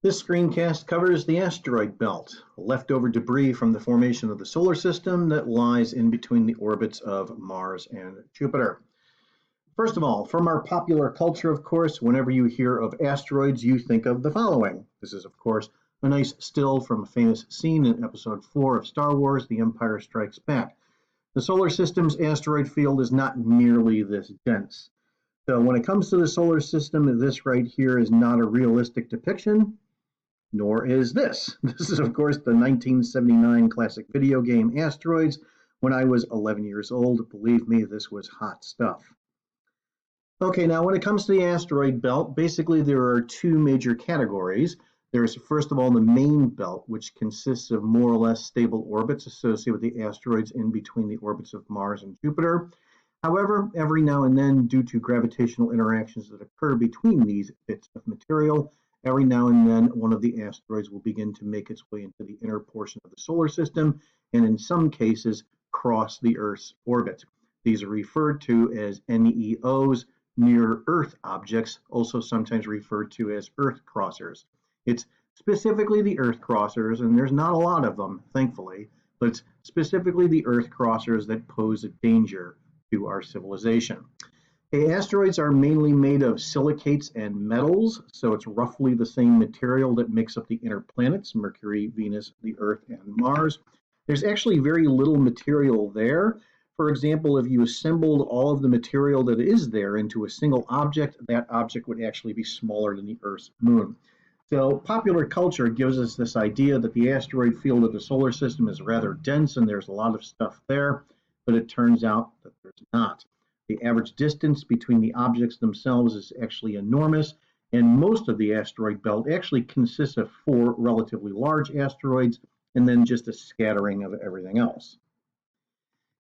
This screencast covers the asteroid belt, leftover debris from the formation of the solar system that lies in between the orbits of Mars and Jupiter. First of all, from our popular culture, of course, whenever you hear of asteroids, you think of the following. This is, of course, a nice still from a famous scene in Episode 4 of Star Wars, The Empire Strikes Back. The solar system's asteroid field is not nearly this dense. So when it comes to the solar system, this right here is not a realistic depiction, nor is this. This is, of course, the 1979 classic video game Asteroids. When I was 11 years old, believe me, this was hot stuff. Okay, now when it comes to the asteroid belt, basically there are two major categories. There's, first of all, the main belt, which consists of more or less stable orbits associated with the asteroids in between the orbits of Mars and Jupiter. However, every now and then, due to gravitational interactions that occur between these bits of material, every now and then one of the asteroids will begin to make its way into the inner portion of the solar system, and in some cases, cross the Earth's orbit. These are referred to as NEOs, near-Earth objects, also sometimes referred to as Earth crossers. It's specifically the Earth crossers, and there's not a lot of them, thankfully, but it's specifically the Earth crossers that pose a danger to our civilization. Asteroids are mainly made of silicates and metals, so it's roughly the same material that makes up the inner planets, Mercury, Venus, the Earth, and Mars. There's actually very little material there. For example, if you assembled all of the material that is there into a single object, that object would actually be smaller than the Earth's moon. So popular culture gives us this idea that the asteroid field of the solar system is rather dense and there's a lot of stuff there, but it turns out that there's not. The average distance between the objects themselves is actually enormous, and most of the asteroid belt actually consists of 4 relatively large asteroids and then just a scattering of everything else.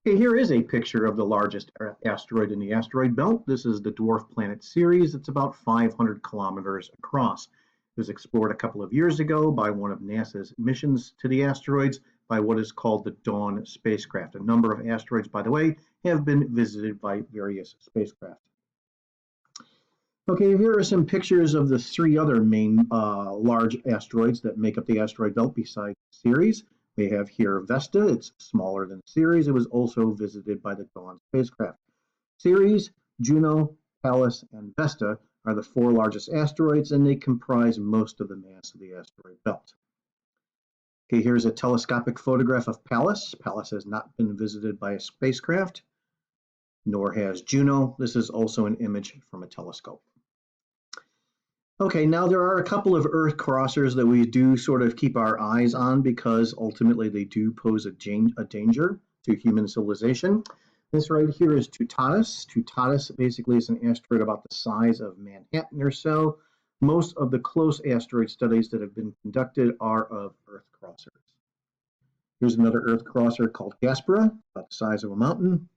Okay, here is a picture of the largest asteroid in the asteroid belt. This is the dwarf planet Ceres. It's about 500 kilometers across. It was explored a couple of years ago by one of NASA's missions to the asteroids by what is called the Dawn spacecraft. A number of asteroids, by the way, have been visited by various spacecraft. Okay, here are some pictures of the 3 other main large asteroids that make up the asteroid belt besides Ceres. We have here Vesta. It's smaller than Ceres. It was also visited by the Dawn spacecraft. Ceres, Juno, Pallas, and Vesta are the 4 largest asteroids, and they comprise most of the mass of the asteroid belt. Okay, here's a telescopic photograph of Pallas. Pallas has not been visited by a spacecraft, nor has Juno. This is also an image from a telescope. Okay, now there are a couple of Earth crossers that we do sort of keep our eyes on because ultimately they do pose a danger to human civilization. This right here is Tutatis. Tutatis basically is an asteroid about the size of Manhattan or so. Most of the close asteroid studies that have been conducted are of Earth crossers. Here's another Earth crosser called Gaspara, about the size of a mountain.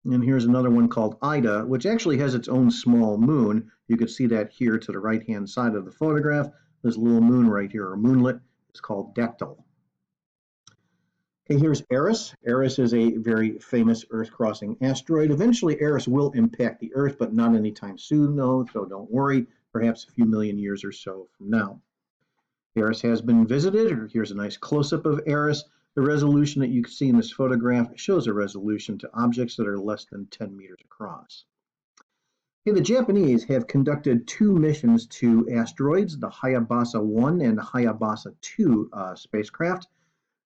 And here's another one called Ida, which actually has its own small moon. You can see that here to the right-hand side of the photograph. This little moon right here, or moonlet, is called Dactyl. Okay, here's Eris. Eris is a very famous Earth-crossing asteroid. Eventually, Eris will impact the Earth, but not anytime soon, though, so don't worry. Perhaps a few million years or so from now. Eris has been visited. Here's a nice close-up of Eris. The resolution that you can see in this photograph shows a resolution to objects that are less than 10 meters across. Okay, the Japanese have conducted 2 missions to asteroids, the Hayabusa 1 and Hayabusa 2 spacecraft.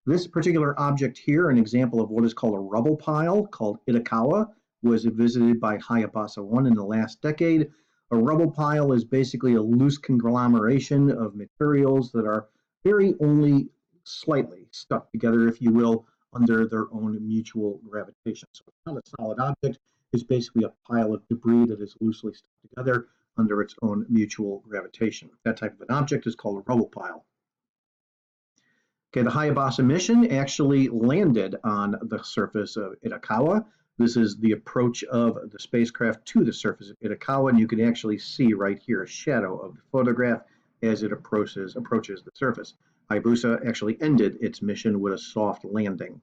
This particular object here, an example of what is called a rubble pile called Itokawa, was visited by Hayabusa 1 in the last decade. A rubble pile is basically a loose conglomeration of materials that are very only slightly stuck together, if you will, under their own mutual gravitation. So it's not a solid object. It's basically a pile of debris that is loosely stuck together under its own mutual gravitation. That type of an object is called a rubble pile. Okay, the Hayabusa mission actually landed on the surface of Itokawa. This is the approach of the spacecraft to the surface of Itokawa, and you can actually see right here a shadow of the photograph as it approaches the surface. Hayabusa actually ended its mission with a soft landing.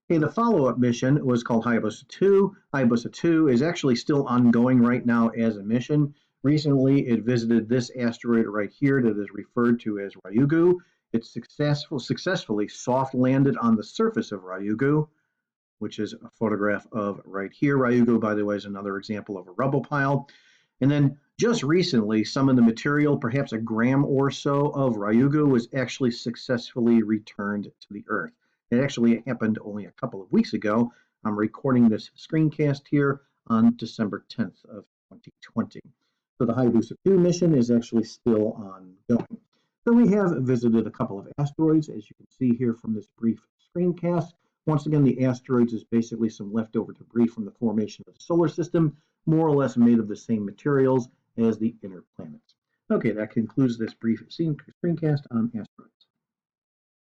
Okay, the follow-up mission was called Hayabusa 2. Hayabusa 2 is actually still ongoing right now as a mission. Recently, it visited this asteroid right here that is referred to as Ryugu. It successfully soft landed on the surface of Ryugu, which is a photograph of right here. Ryugu, by the way, is another example of a rubble pile. And then just recently, some of the material, perhaps a gram or so of Ryugu, was actually successfully returned to the Earth. It actually happened only a couple of weeks ago. I'm recording this screencast here on December 10th of 2020. So the Hayabusa 2 mission is actually still ongoing. So we have visited a couple of asteroids, as you can see here from this brief screencast. Once again, the asteroids is basically some leftover debris from the formation of the solar system, more or less made of the same materials as the inner planets. Okay, that concludes this brief screencast on asteroids.